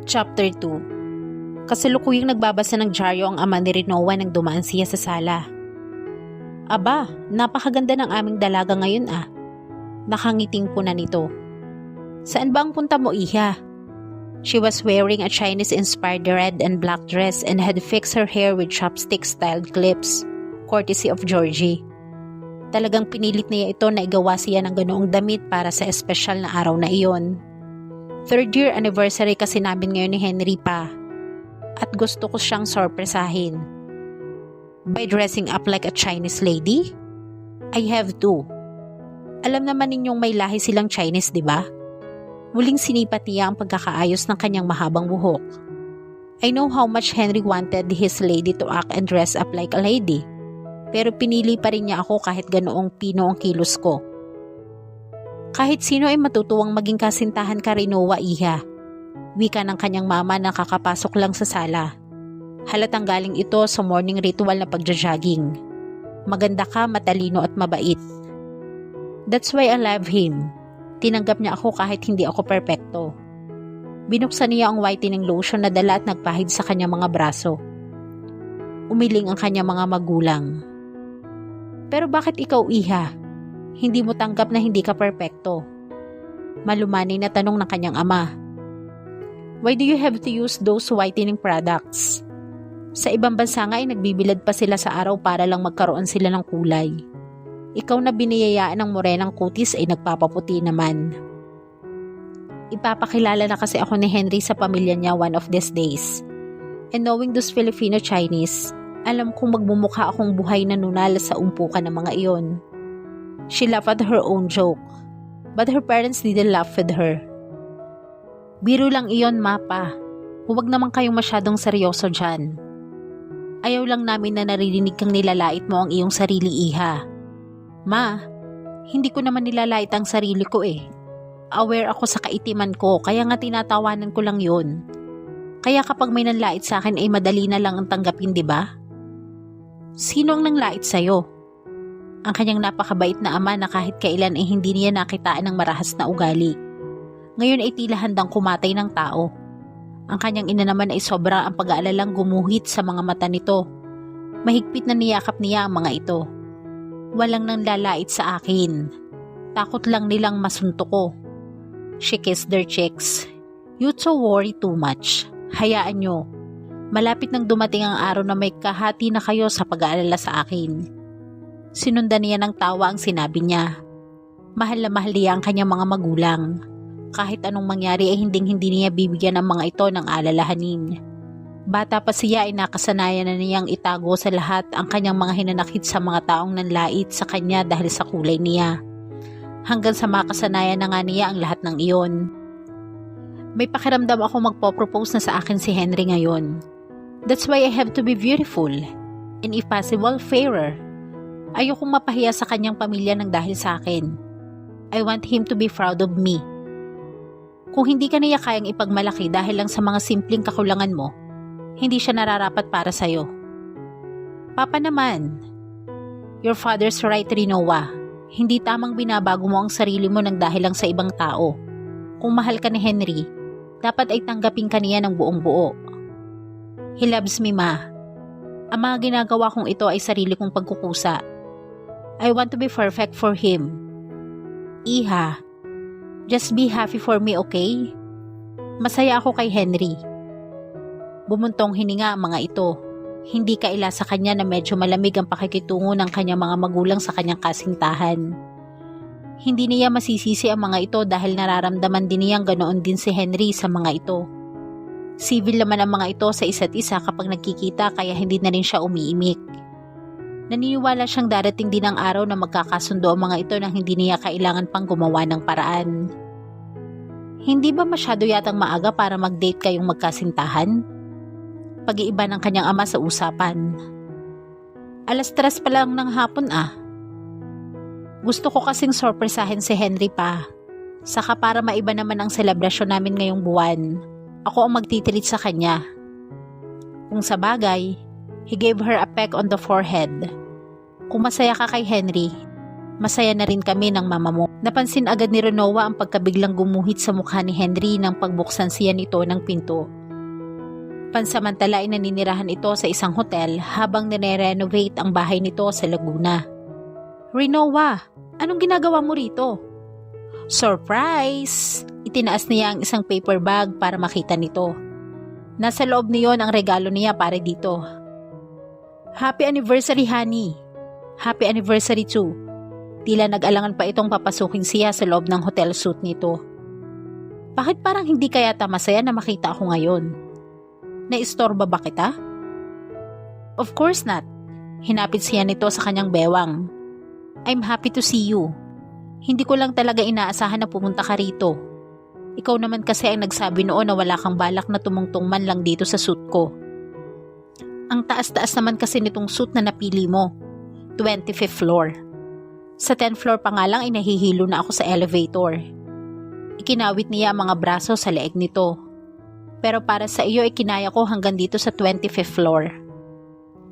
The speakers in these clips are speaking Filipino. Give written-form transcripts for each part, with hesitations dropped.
Chapter 2. Kasalukuyang nagbabasa ng dyaryo ang ama ni Rinoa nang dumaan siya sa sala. Aba, napakaganda ng aming dalaga ngayon ah. Nakangiting po na nito. Saan ba ang punta mo, iha? She was wearing a Chinese-inspired red and black dress and had fixed her hair with chopstick-styled clips, courtesy of Georgie. Talagang pinilit niya ito na igawa siya ng ganoong damit para sa espesyal na araw na iyon. 3rd year anniversary kasi namin ngayon ni Henry pa. At gusto ko siyang sorpresahin. By dressing up like a Chinese lady? I have to. Alam naman ninyong may lahi silang Chinese, di ba? Muling sinipat niya ang pagkakaayos ng kanyang mahabang buhok. I know how much Henry wanted his lady to act and dress up like a lady. Pero pinili pa rin niya ako kahit ganoong pino ang kilos ko. Kahit sino ay matutuwang maging kasintahan ka, Rinoa, iha. Wika ng kanyang mama na kakapasok lang sa sala. Halatang galing ito sa morning ritual na pagja-jogging. Maganda ka, matalino at mabait. That's why I love him. Tinanggap niya ako kahit hindi ako perpekto. Binuksan niya ang whitening lotion na dala at nagpahid sa kanyang mga braso. Umiling ang kanyang mga magulang. Pero bakit ikaw, iha? Hindi mo tanggap na hindi ka perpekto? Malumanay na tanong ng kanyang ama. Why do you have to use those whitening products? Sa ibang bansa nga ay nagbibilad pa sila sa araw para lang magkaroon sila ng kulay. Ikaw na biniyayaan ng morenang kutis ay nagpapaputi naman. Ipapakilala na kasi ako ni Henry sa pamilya niya one of these days. And knowing those Filipino-Chinese, alam kong magmumukha akong buhay na nunal sa umpukan ng mga iyon. She laughed at her own joke, but her parents didn't laugh with her. Biro lang iyon, mapa. Huwag naman kayong masyadong seryoso dyan. Ayaw lang namin na naririnig kang nilalait mo ang iyong sarili, iha. Ma, hindi ko naman nilalait ang sarili ko eh. Aware ako sa kaitiman ko, kaya nga tinatawanan ko lang yun. Kaya kapag may nanlait sa akin ay madali na lang ang tanggapin, di ba? Sino ang nanglait sa'yo? Ang kanyang napakabait na ama na kahit kailan ay hindi niya nakitaan ng marahas na ugali. Ngayon ay tila handang kumatay ng tao. Ang kanyang ina naman ay sobra ang pag-aalalang gumuhit sa mga mata nito. Mahigpit na niyakap niya ang mga ito. Walang nanlalait sa akin. Takot lang nilang masuntok ko. She kissed their cheeks. You two worry too much. Hayaan nyo. Malapit nang dumating ang araw na may kahati na kayo sa pag-aalala sa akin. Sinundan niya ng tawa ang sinabi niya. Mahal na mahal niya ang kanyang mga magulang. Kahit anong mangyari ay hindi niya bibigyan ng mga ito ng alalahanin. Bata pa siya ay nakasanayan na niyang itago sa lahat ang kanyang mga hinanakit sa mga taong nanlait sa kanya dahil sa kulay niya. Hanggang sa makasanayan na nga niya ang lahat ng iyon. May pakiramdam ako magpo-propose na sa akin si Henry ngayon. That's why I have to be beautiful. And if possible, fairer. Ayokong mapahiya sa kanyang pamilya ng dahil sa akin. I want him to be proud of me. Kung hindi ka niya kayang ipagmalaki dahil lang sa mga simpleng kakulangan mo, hindi siya nararapat para sa'yo. Papa naman, your father's right, Rinoa. Hindi tamang binabago mo ang sarili mo ng dahil lang sa ibang tao. Kung mahal ka ni Henry, dapat ay tanggapin ka niya ng buong buo. He loves me, ma. Ang mga ginagawa kong ito ay sarili kong pagkukusa. I want to be perfect for him. Iha, just be happy for me, okay? Masaya ako kay Henry. Bumuntong hininga ang mga ito. Hindi kaila sa kanya na medyo malamig ang pakikitungo ng kanyang mga magulang sa kanyang kasintahan. Hindi niya masisisi ang mga ito dahil nararamdaman din niyang ganoon din si Henry sa mga ito. Civil naman ang mga ito sa isa't isa kapag nagkikita kaya hindi na rin siya umiimik. Naniniwala siyang darating din ang araw na magkakasundo ang mga ito nang hindi niya kailangan pang gumawa ng paraan. Hindi ba masyado yatang maaga para mag-date kayong magkasintahan? Pag-iiba ng kanyang ama sa usapan. 3:00 pa lang ng hapon ah. Gusto ko kasing sorpresahin si Henry pa. Saka para maiba naman ang selebrasyon namin ngayong buwan, ako ang magtitreat sa kanya. Kung sa bagay, he gave her a peck on the forehead. Kung masaya ka kay Henry, Masaya na rin kami ng mama mo. Napansin agad ni Renoa ang pagkabiglang gumuhit sa mukha ni Henry nang pagbuksan siya nito ng pinto. Pansamantala ay naninirahan ito sa isang hotel habang nire-renovate ang bahay nito sa Laguna. Renoa, anong ginagawa mo rito? Surprise! Itinaas niya ang isang paper bag para makita nito. Nasa loob niyon ang regalo niya para dito. Happy anniversary, honey. Happy anniversary too. Tila nag-alangan pa itong papasukin siya sa loob ng hotel suite nito. Bakit parang hindi kaya masaya na makita ako ngayon? Naistorba ba kita? Of course not. Hinapit siya nito sa kanyang bewang. I'm happy to see you. Hindi ko lang talaga inaasahan na pumunta ka rito. Ikaw naman kasi ang nagsabi noon na wala kang balak na tumungtong man lang dito sa suit ko. Ang taas-taas naman kasi nitong suit na napili mo. 25th floor. Sa 10th floor pa nga lang ay nahihilo na ako sa elevator. Ikinawit niya ang mga braso sa leeg nito. Pero para sa iyo ay kinaya ko hanggang dito sa 25th floor.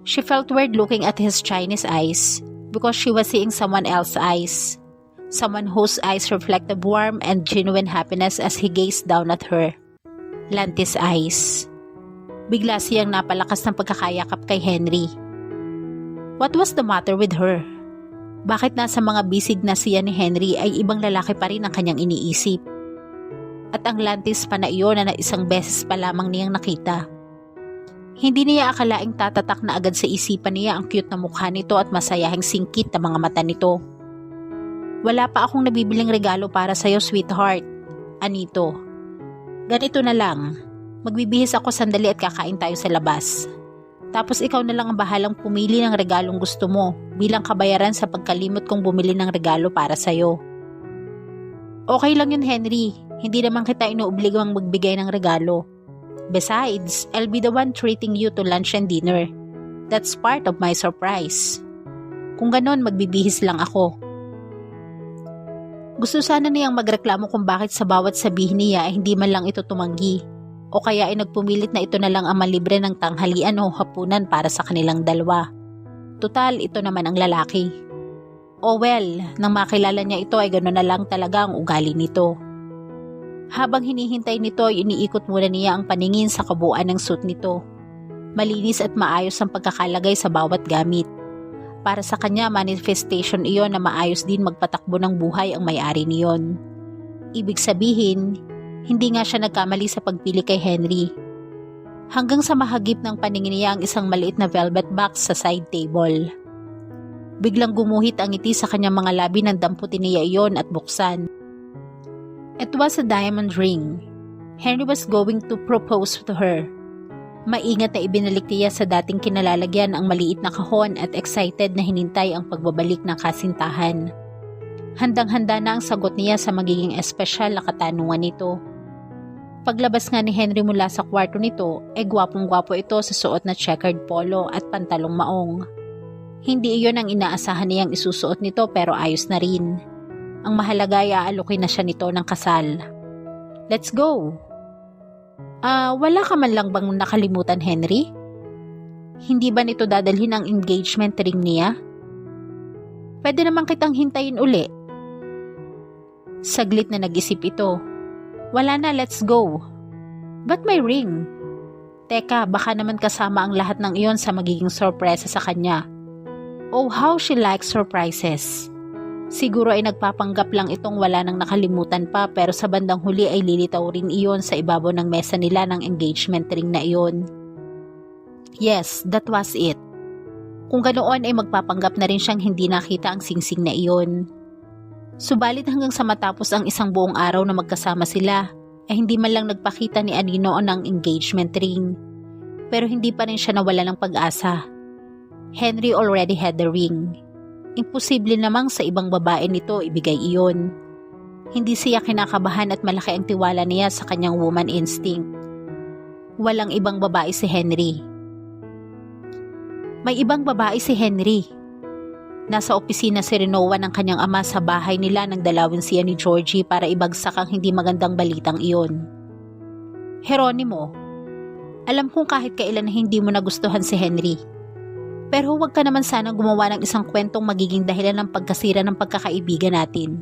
She felt weird looking at his Chinese eyes because she was seeing someone else's eyes. Someone whose eyes reflected warmth and genuine happiness as he gazed down at her. Lantis eyes. Bigla siyang napalakas ng pagkakayakap kay Henry. What was the matter with her? Bakit nasa mga bisig na siya ni Henry ay ibang lalaki pa rin ang kanyang iniisip? At ang lantis pa na iyon na isang beses pa lamang niyang nakita. Hindi niya akalaing tatatak na agad sa isipan niya ang cute na mukha nito at masayahing singkit na mga mata nito. Wala pa akong nabibiling regalo para sa'yo, sweetheart. Anito. Ganito na lang. Magbibihis ako sandali at kakain tayo sa labas. Tapos ikaw na lang ang bahalang pumili ng regalong gusto mo bilang kabayaran sa pagkalimot kong bumili ng regalo para sa'yo. Okay lang yun, Henry. Hindi naman kita inuobligong magbigay ng regalo. Besides, I'll be the one treating you to lunch and dinner. That's part of my surprise. Kung ganon, magbibihis lang ako. Gusto sana niyang magreklamo kung bakit sa bawat sabihin niya ay hindi man lang ito tumanggi. O kaya ay nagpumilit na ito na lang ang malibre ng tanghalian o hapunan para sa kanilang dalawa. Tutal, ito naman ang lalaki. Oh well, nang makilala niya ito ay gano'n na lang talaga ang ugali nito. Habang hinihintay nito ay iniikot muna niya ang paningin sa kabuuan ng suit nito. Malinis at maayos ang pagkakalagay sa bawat gamit. Para sa kanya, manifestation iyon na maayos din magpatakbo ng buhay ang may-ari niyon. Ibig sabihin, hindi nga siya nagkamali sa pagpili kay Henry. Hanggang sa mahagip ng paningin niya ang isang maliit na velvet box sa side table. Biglang gumuhit ang ngiti sa kanyang mga labi nang damputin niya iyon at buksan. It was a diamond ring. Henry was going to propose to her. Maingat na ibinalik niya sa dating kinalalagyan ang maliit na kahon at excited na hinintay ang pagbabalik ng kasintahan. Handang-handa na ang sagot niya sa magiging espesyal na katanungan nito. Paglabas nga ni Henry mula sa kwarto nito, ay gwapong-gwapo ito sa suot na checkered polo at pantalong maong. Hindi iyon ang inaasahan niyang isusuot nito pero ayos na rin. Ang mahalaga ay aalukin na siya nito ng kasal. Let's go! Wala ka man lang bang nakalimutan, Henry? Hindi ba nito dadalhin ang engagement ring niya? Pwede naman kitang hintayin uli. Saglit na nag-isip ito. Wala na, let's go. But my ring? Teka, baka naman kasama ang lahat ng iyon sa magiging sorpresa sa kanya. Oh, how she likes surprises. Siguro ay nagpapanggap lang itong wala nang nakalimutan pa pero sa bandang huli ay lilitaw rin iyon sa ibabaw ng mesa nila ng engagement ring na iyon. Yes, that was it. Kung ganoon ay magpapanggap na rin siyang hindi nakita ang singsing na iyon. Subalit hanggang sa matapos ang isang buong araw na magkasama sila, ay hindi man lang nagpakita ni Anino ng engagement ring. Pero hindi pa rin siya nawala ng pag-asa. Henry already had the ring. Imposible namang sa ibang babae nito ibigay iyon. Hindi siya kinakabahan at malaki ang tiwala niya sa kanyang woman instinct. Walang ibang babae si Henry. May ibang babae si Henry. Nasa opisina si Renoa ng kanyang ama sa bahay nila nang dalawin siya ni Georgie para ibagsak ang hindi magandang balitang iyon. Jeronimo, alam kong kahit kailan hindi mo nagustuhan si Henry. Pero huwag ka naman sanang gumawa ng isang kwentong magiging dahilan ng pagkasira ng pagkakaibigan natin.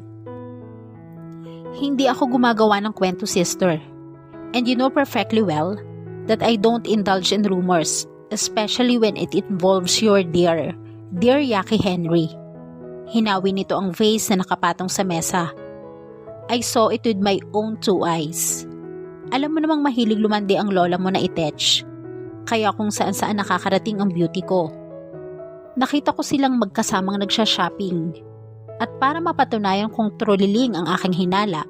Hindi ako gumagawa ng kwento, sister. And you know perfectly well that I don't indulge in rumors, especially when it involves your dear Yaki Henry. Hinawi nito ang vase na nakapatong sa mesa. I saw it with my own two eyes. Alam mo namang mahilig lumandi ang lola mo na itech. Kaya kung saan-saan nakakarating ang beauty ko. Nakita ko silang magkasamang nagsha-shopping. At para mapatunayan kung truliling ang aking hinala,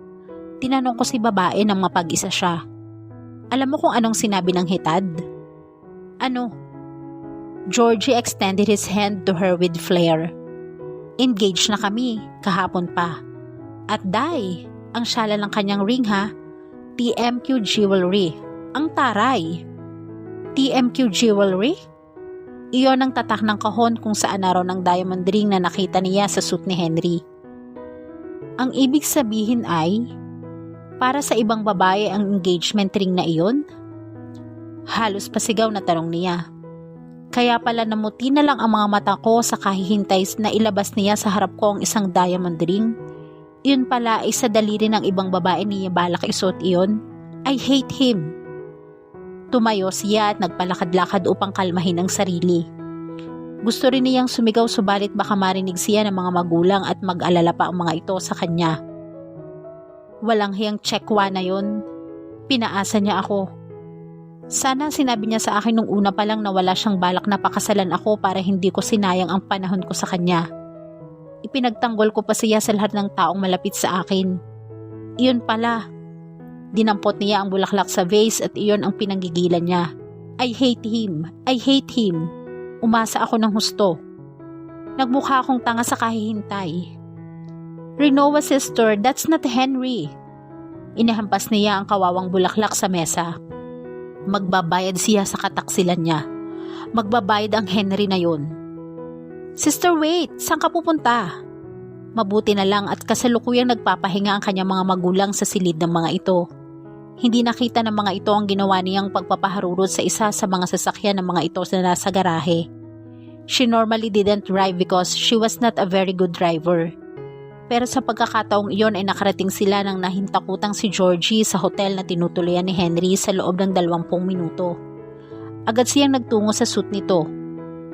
tinanong ko si babae nang mapag-isa siya. Alam mo kung anong sinabi ng hitad? Ano? Georgie extended his hand to her with flair. Engaged na kami, kahapon pa. At dai, ang syala ng kanyang ring ha, TMQ Jewelry. Ang taray. TMQ Jewelry? Iyon ang tatak ng kahon kung saan araw ng diamond ring na nakita niya sa suit ni Henry. Ang ibig sabihin ay, para sa ibang babae ang engagement ring na iyon? Halos pasigaw na tanong niya. Kaya pala namuti na lang ang mga mata ko sa kahihintay na ilabas niya sa harap ko ang isang diamond ring. Iyon pala ay sa daliri ng ibang babae niya balak isuot iyon. I hate him. Tumayo siya at nagpalakad-lakad upang kalmahin ang sarili. Gusto rin niyang sumigaw subalit baka marinig siya ng mga magulang at mag-alala pa ang mga ito sa kanya. Walang hiyang tsekwa na yon. Pinaasa niya ako. Sana sinabi niya sa akin nung una pa lang na wala siyang balak na pakasalan ako para hindi ko sinayang ang panahon ko sa kanya. Ipinagtanggol ko pa siya sa lahat ng taong malapit sa akin. Iyon pala. Dinampot niya ang bulaklak sa vase at iyon ang pinanggigilan niya. I hate him. I hate him. Umasa ako ng husto. Nagmukha akong tanga sa kahihintay. Rinoa sister, that's not Henry. Inahampas niya ang kawawang bulaklak sa mesa. Magbabayad siya sa kataksilan niya. Magbabayad ang Henry na yun. Sister, wait! Saan ka pupunta? Mabuti na lang at kasalukuyang nagpapahinga ang kanyang mga magulang sa silid ng mga ito. Hindi nakita ng mga ito ang ginawa niyang pagpapaharurot sa isa sa mga sasakyan ng mga ito na nasa garahe. She normally didn't drive because she was not a very good driver. Pero sa pagkakataong iyon ay nakarating sila nang nahintakutang si Georgie sa hotel na tinutuloyan ni Henry sa loob ng 20 minuto. Agad siyang nagtungo sa suite nito.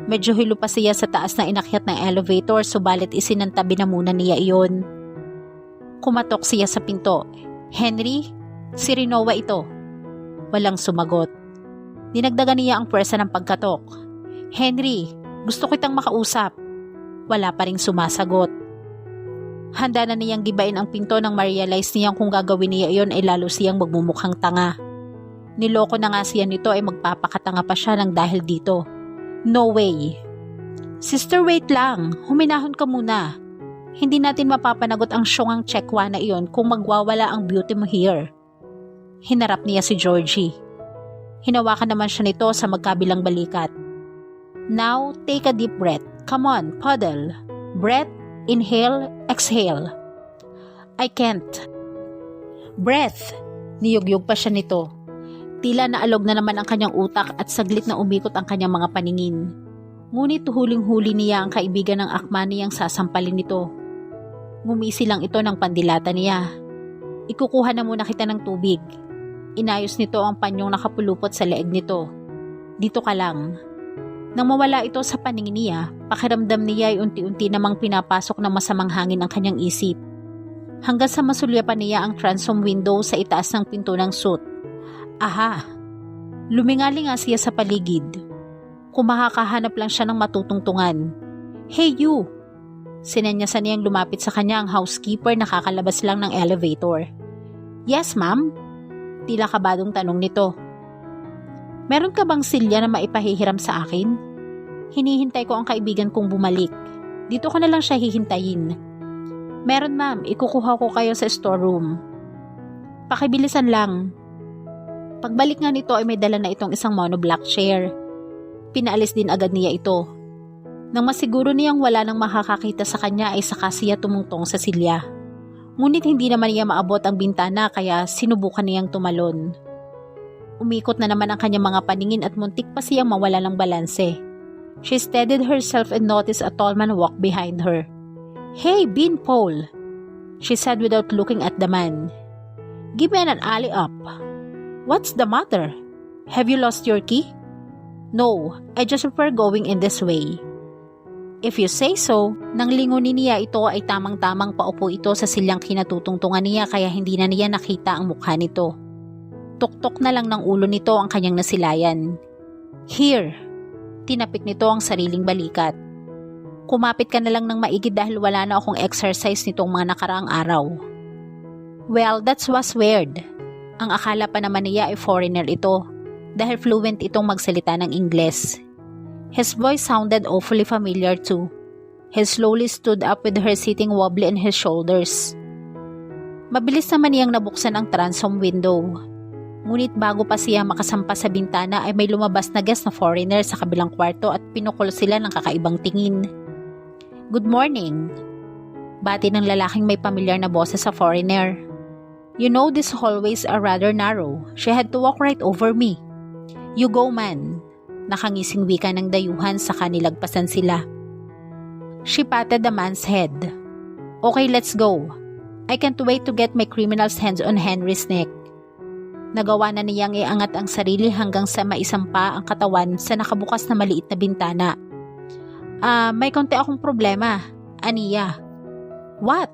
Medyo hilo pa siya sa taas na inakyat ng elevator subalit isinantabi na muna niya iyon. Kumatok siya sa pinto. Henry? Si Rinoa ito. Walang sumagot. Dinagdagan niya ang pwersa ng pagkatok. Henry, gusto kitang makausap. Wala pa ring sumasagot. Handa na niyang gibain ang pinto nang ma-realize niyang kung gagawin niya iyon ay lalo siyang magmumukhang tanga. Niloko na nga siya nito ay magpapakatanga pa siya ng dahil dito. No way. Sister, wait lang. Huminahon ka muna. Hindi natin mapapanagot ang syongang tsekwa na iyon kung magwawala ang beauty mo here. Hinarap niya si Georgie. Hinawakan naman siya nito sa magkabilang balikat. Now, take a deep breath. Come on, puddle. Breath, inhale, exhale. I can't. Breath. Niyugyug pa siya nito. Tila naalog na naman ang kanyang utak at saglit na umikot ang kanyang mga paningin. Ngunit huling-huli niya ang kaibigan ng akma niyang sasampalin nito. Ngumisi lang ito ng pandilata niya. Ikukuha na muna kita ng tubig. Inayos nito ang panyong nakapulupot sa leeg nito. Dito ka lang. Nang mawala ito sa paningin niya, pakiramdam niya ay unti-unti namang pinapasok ng masamang hangin ang kanyang isip. Hanggang sa masulyapan niya ang transom window sa itaas ng pinto ng suite. Aha! Lumingali nga siya sa paligid. Kung makakahanap lang siya ng matutungtungan. Hey you! Sinenyasan niyang lumapit sa kanya ang housekeeper na kakalabas lang ng elevator. Yes, ma'am? Tila kabadong tanong nito. Meron ka bang silya na maipahihiram sa akin? Hinihintay ko ang kaibigan kong bumalik. Dito ko na lang siya hihintayin. Meron, ma'am. Ikukuha ko kayo sa storeroom. Pakibilisan lang. Pagbalik nga nito ay may dala na itong isang monoblock chair. Pinaalis din agad niya ito. Nang masiguro niyang wala nang makakakita sa kanya ay saka siya tumungtong sa silya. Ngunit hindi naman niya maabot ang bintana kaya sinubukan niyang tumalon. Umikot na naman ang kanyang mga paningin at muntik pa siyang mawala ng balanse. She steadied herself and noticed a tall man walk behind her. "Hey, Beanpole," she said without looking at the man. "Give me an alley up." "What's the matter? Have you lost your key?" "No, I just prefer going in this way." "If you say so." Nang lingunin niya ito ay tamang-tamang paupo ito sa silyang kinatutungtungan niya kaya hindi na niya nakita ang mukha nito. Tuktok na lang ng ulo nito ang kanyang nasilayan. "Here." Tinapik nito ang sariling balikat. "Kumapit ka na lang ng maigi dahil wala na akong exercise nitong mga nakaraang araw." Well, that was weird. Ang akala pa naman niya ay foreigner ito dahil fluent itong magsalita ng Ingles. His voice sounded awfully familiar too. He slowly stood up with her sitting wobbly on his shoulders. Mabilis naman niyang nabuksan ang transom window. Ngunit bago pa siya makasampa sa bintana ay may lumabas na guest na foreigner sa kabilang kwarto at pinukol sila ng kakaibang tingin. "Good morning." Bati ng lalaking may pamilyar na boses sa foreigner. "You know these hallways are rather narrow. She had to walk right over me." "You go, man." Nakangising wika ng dayuhan sa kanilagpasan sila. She patted the man's head. "Okay, let's go. I can't wait to get my criminal's hands on Henry's neck." Nagawa na niyang iangat ang sarili hanggang sa maisampa ang katawan sa nakabukas na maliit na bintana. May konti akong problema, Aniya." "What?"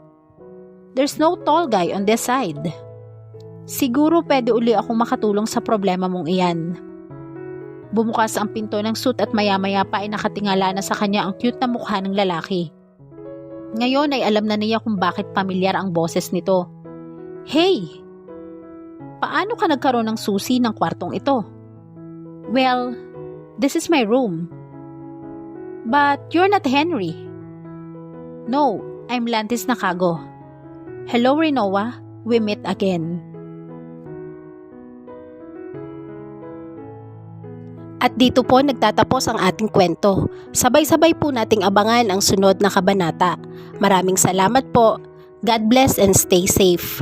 "There's no tall guy on this side." "Siguro pwede uli akong makatulong sa problema mong iyan." Bumukas ang pinto ng suit at maya-maya pa ay nakatingala na sa kanya ang cute na mukha ng lalaki. Ngayon ay alam na niya kung bakit pamilyar ang boses nito. "Hey! Paano ka nagkaroon ng susi ng kwartong ito?" "Well, this is my room." "But you're not Henry." "No, I'm Lantis Nakago." "Hello, Rinoa. We meet again." At dito po nagtatapos ang ating kwento. Sabay-sabay po nating abangan ang sunod na kabanata. Maraming salamat po. God bless and stay safe.